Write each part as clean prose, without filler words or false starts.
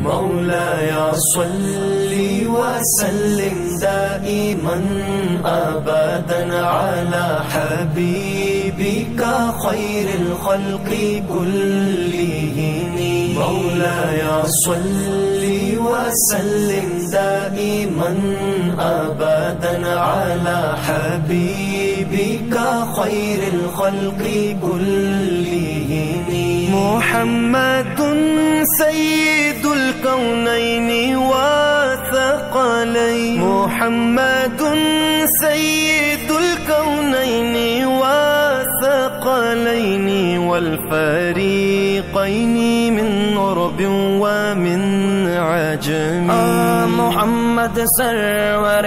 مولاي صل وسلم دائما أبدا على حبيبك خير الخلق كلهم. مولاي صل وسلم دائما أبدا على حبيبك خير الخلق كلهم. محمد سيد الكونين وثقلين. محمد سيد الكونين وثقلين والفريقين من عرب ومن عجم. محمد سرور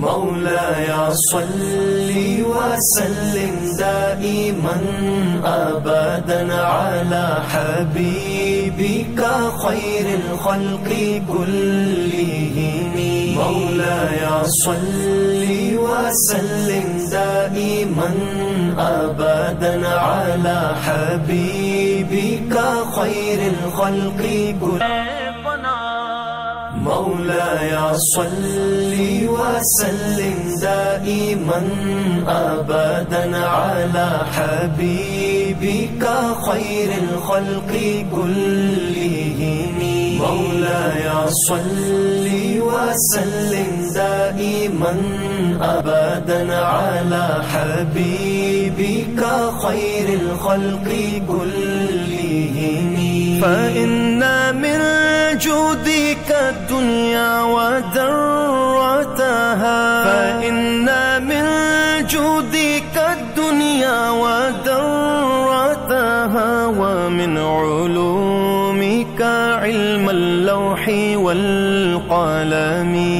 مولاي صل وسلم دائما أبدا على حبيبك خير الخلق كلهم. مولاي صل وسلم دائما أبدا على حبيبك خير الخلق كلهم. مولاي صل وسلم دائما أبدا على حبيبك خير الخلق كلهم. مولاي صل وسلم دائما أبدا على حبيبك خير الخلق كلهم. فإن من جودك الدنيا وذرتها. فإن من جودك الدنيا وذرتها ومن علومك علم اللوح والقلم.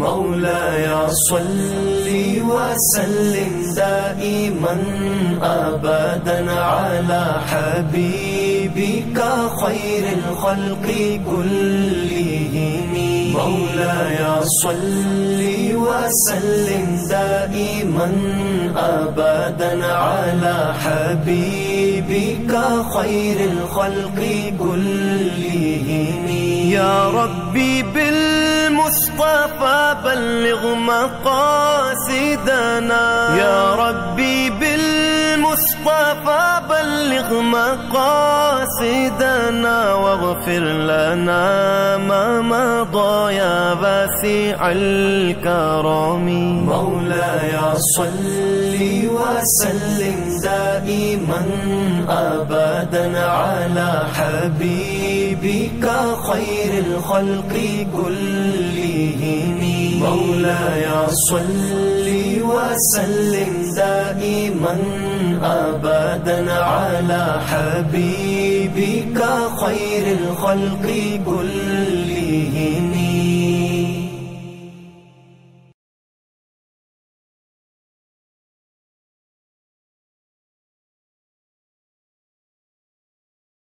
مولاي صل وسلم دائما أبدا على حبيبك خير الخلق كلهم. مولاي صل وسلم دائما أبدا على حبيبك خير الخلق كلهم. يا ربي بالمصطفى بلغ مقاصدنا. يا ربي بالمصطفى بلغ مقاصدنا واغفر لنا ما مضى يا واسع الكرم. مولاي صل وسلم دائما أبدا على حبيبك خير الخلق كلهم. مولاي صل وسلم دائما أبدا على حبيبك خير الخلق كلهم.